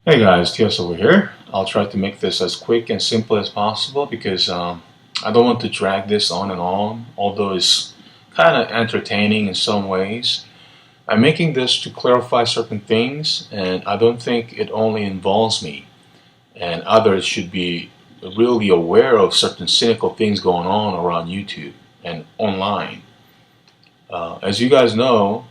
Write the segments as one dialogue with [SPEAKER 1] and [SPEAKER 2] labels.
[SPEAKER 1] Hey guys, TS over here. I'll try to make this as quick and simple as possible because I don't want to drag this on, although it's kind of entertaining in some ways. I'm making this to clarify certain things, and I don't think it only involves me, and others should be really aware of certain cynical things going on around YouTube and online. As you guys know,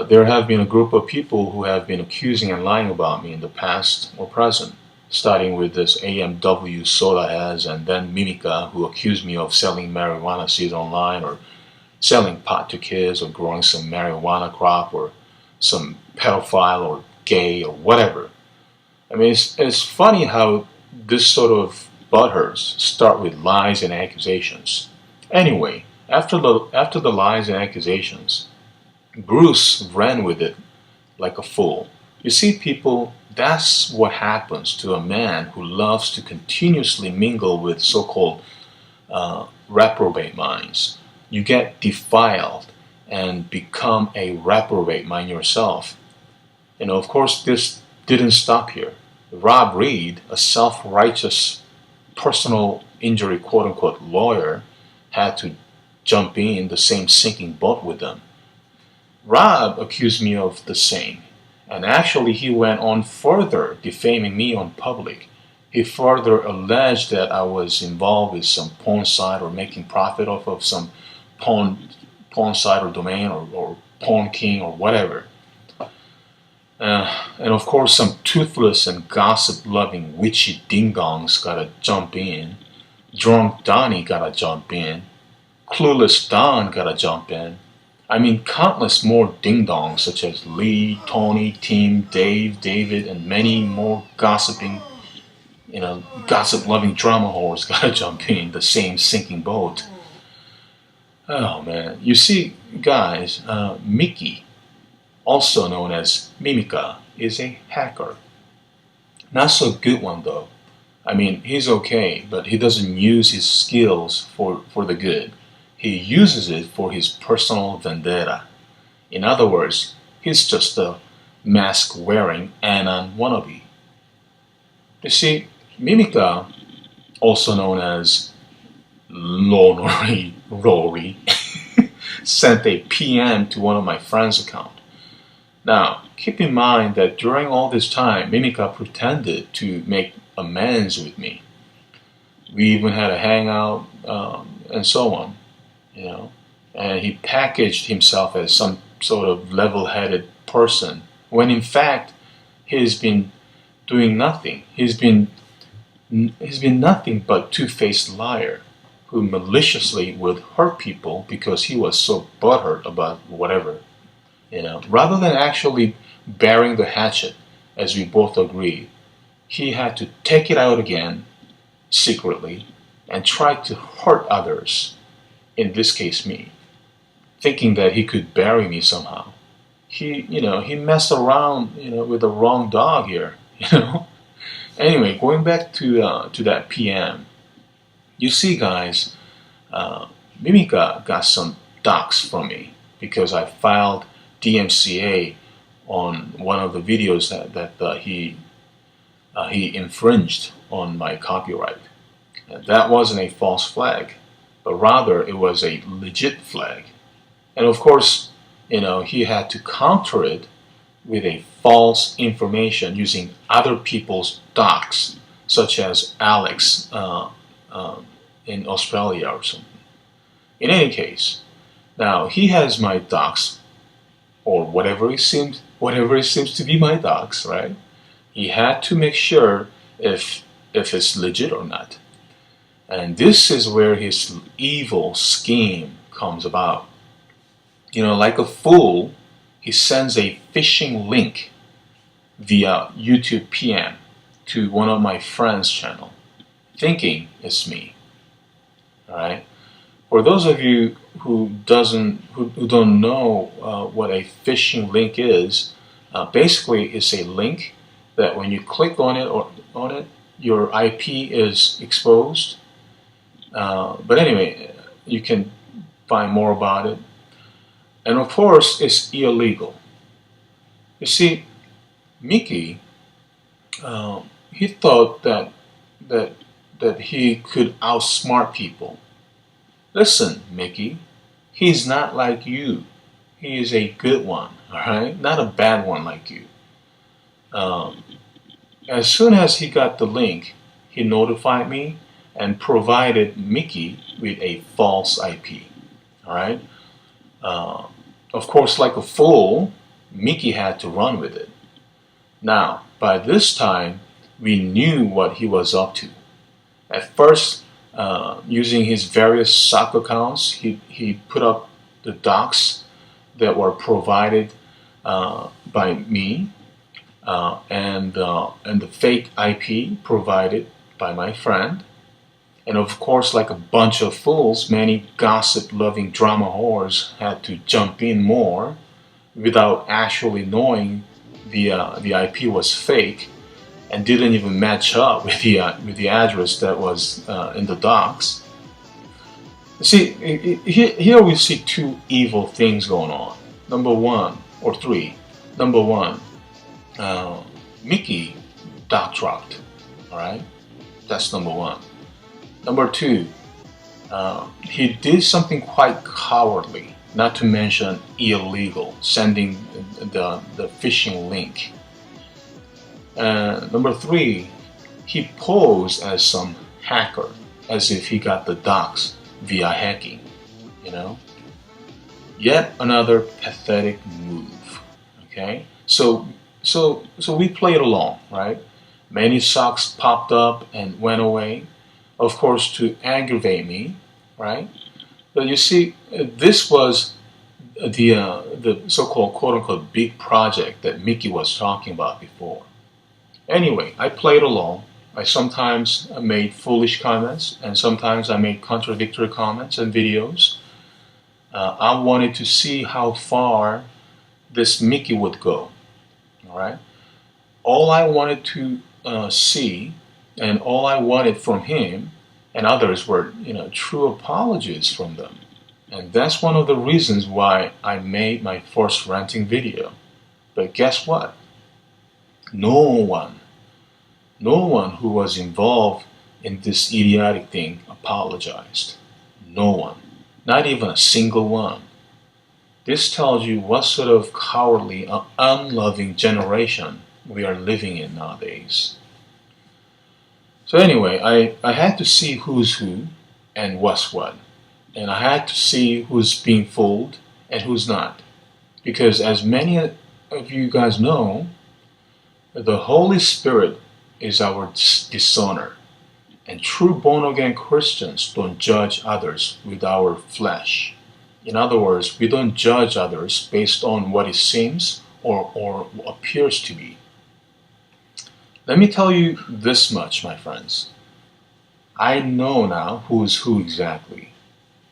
[SPEAKER 1] there have been a group of people who have been accusing and lying about me in the past or present, starting with this AMW soda heads and then Mimica, who accused me of selling marijuana seeds online or selling pot to kids or growing some marijuana crop or some pedophile or gay or whatever. I mean, it's funny how this sort of butthurts start with lies and accusations. Anyway, after the lies and accusations, Bruce ran with it like a fool. You see, people, that's what happens to a man who loves to continuously mingle with so-called reprobate minds. You get defiled and become a reprobate mind yourself. Of course, this didn't stop here. Rob Reed, a self-righteous personal injury quote-unquote lawyer, had to jump in the same sinking boat with them. Rob accused me of the same, and actually he went on further defaming me on public. He further alleged that I was involved with some porn site or making profit off of some porn site or domain or porn king or whatever. And of course some toothless and gossip-loving witchy ding-dongs gotta jump in. Drunk Donnie gotta jump in. Clueless Don gotta jump in. I mean, countless more ding-dongs such as Lee, Tony, Tim, Dave, David, and many more gossip-loving drama whores gotta jump in the same sinking boat. Oh man, you see, guys, Mickey, also known as Mimica, is a hacker. Not so good one though. I mean, he's okay, but he doesn't use his skills for the good. He uses it for his personal vendetta. In other words, he's just a mask-wearing Anon wannabe. You see, Mimica, also known as Lonori Rory, sent a PM to one of my friends' account. Now, keep in mind that during all this time, Mimica pretended to make amends with me. We even had a hangout and so on. And he packaged himself as some sort of level-headed person, when in fact he's been doing nothing. He's been nothing but two-faced liar who maliciously would hurt people because he was so butthurt about whatever. Rather than actually bearing the hatchet, as we both agreed, he had to take it out again secretly and try to hurt others, in this case me, thinking that he could bury me somehow. He messed around, with the wrong dog here, Anyway, going back to that PM, you see, guys, Mimica got some docs from me because I filed DMCA on one of the videos that he infringed on my copyright. That wasn't a false flag, but rather it was a legit flag. And of course, he had to counter it with a false information using other people's docs, such as Alex in Australia or something. In any case, now he has my docs, or whatever it seems to be my docs, right? He had to make sure if it's legit or not. And this is where his evil scheme comes about. Like a fool, he sends a phishing link via YouTube PM to one of my friends' channel, thinking it's me. All right. For those of you who don't know what a phishing link is, basically it's a link that when you click on it, your IP is exposed. But anyway, you can find more about it. And of course, it's illegal. You see, Mickey He thought that that he could outsmart people. Listen, Mickey, he's not like you. He is a good one, all right? Not a bad one like you. Um, as soon as he got the link, he notified me and provided Mickey with a false IP. All right. Uh, of course, like a fool, Mickey had to run with it. Now, by this time, we knew what he was up to. At first, using his various sock accounts, he put up the docs that were provided by me and the fake IP provided by my friend. And of course, like a bunch of fools, many gossip-loving drama whores had to jump in more without actually knowing the IP was fake and didn't even match up with the address that was in the docs. See, here we see two evil things going on. Number one, or three. Number one, uh, Mickey doc dropped. All right, that's number one. Number two, he did something quite cowardly, not to mention illegal, sending the phishing link. Number three, he posed as some hacker, as if he got the docs via hacking. You know, yet another pathetic move. Okay, so we played along, right? Many socks popped up and went away, of course, to aggravate me, right? But you see, this was the so-called quote-unquote big project that Mickey was talking about before. Anyway, I played along. I sometimes made foolish comments, and sometimes I made contradictory comments and videos. I wanted to see how far this Mickey would go. All right. All I wanted to see, and all I wanted from him and others were, true apologies from them. And that's one of the reasons why I made my first ranting video. But guess what? No one, no one who was involved in this idiotic thing apologized. No one. Not even a single one. This tells you what sort of cowardly, unloving generation we are living in nowadays. So anyway, I had to see who's who and what's what. And I had to see who's being fooled and who's not. Because as many of you guys know, the Holy Spirit is our discerner. And true born-again Christians don't judge others with our flesh. In other words, we don't judge others based on what it seems or appears to be. Let me tell you this much, my friends. I know now who's who exactly.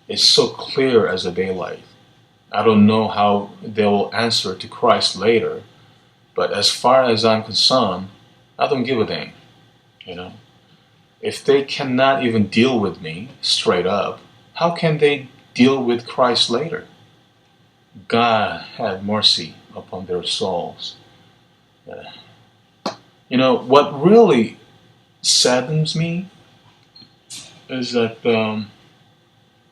[SPEAKER 1] It's so clear as a daylight. I don't know how they will answer to Christ later, but as far as I'm concerned, I don't give a damn. You know, if they cannot even deal with me straight up, how can they deal with Christ later? God have mercy upon their souls. What really saddens me is that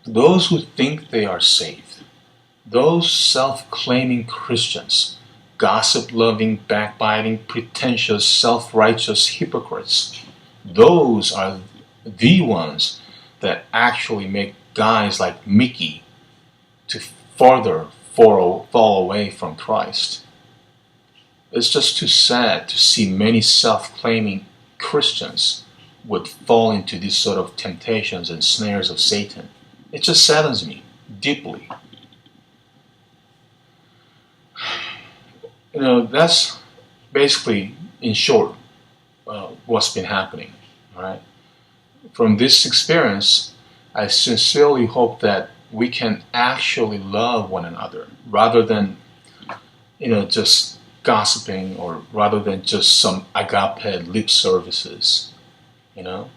[SPEAKER 1] those who think they are saved, those self-claiming Christians, gossip-loving, backbiting, pretentious, self-righteous hypocrites, those are the ones that actually make guys like Mickey to further fall away from Christ. It's just too sad to see many self-claiming Christians would fall into these sort of temptations and snares of Satan. It just saddens me deeply. That's basically, in short, what's been happening. All right. From this experience, I sincerely hope that we can actually love one another rather than, just gossiping or rather than just some agape lip services. You know.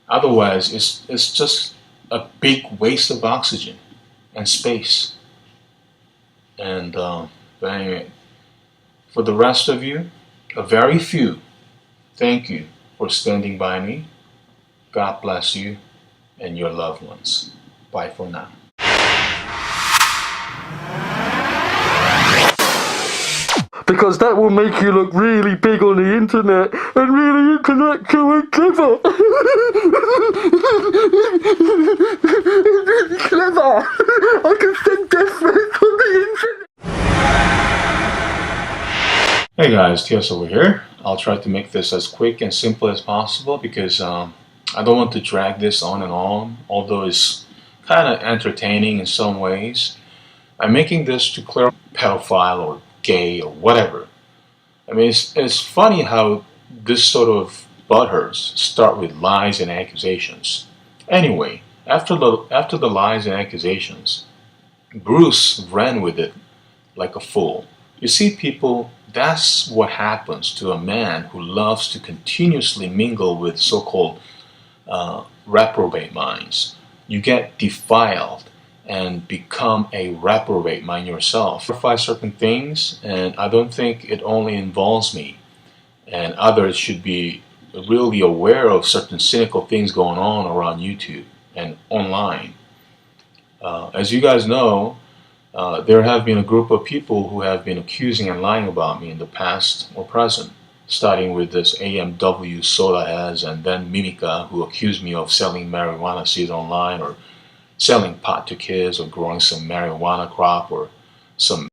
[SPEAKER 1] Otherwise, it's just a big waste of oxygen and space. And but anyway, for the rest of you, a very few, Thank you for standing by me. God bless you and your loved ones. Bye for now.
[SPEAKER 2] Because that will make you look really big on the internet and really intellectual and clever. Really clever. I can send death threats on the internet.
[SPEAKER 1] Hey guys, TS over here. I'll try to make this as quick and simple as possible because I don't want to drag this on, although it's kind of entertaining in some ways. I'm making this to clear up pedophile or gay or whatever. I mean, it's funny how this sort of butthurts start with lies and accusations. Anyway, after the lies and accusations, Bruce ran with it like a fool. You see, people, that's what happens to a man who loves to continuously mingle with so-called reprobate minds. You get defiled and become a reprobate mind yourself. Clarify certain things, and I don't think it only involves me. And others should be really aware of certain cynical things going on around YouTube and online. As you guys know, there have been a group of people who have been accusing and lying about me in the past or present, starting with this AMW soda heads and then Mimica, who accused me of selling marijuana seeds online or selling pot to kids or growing some marijuana crop or some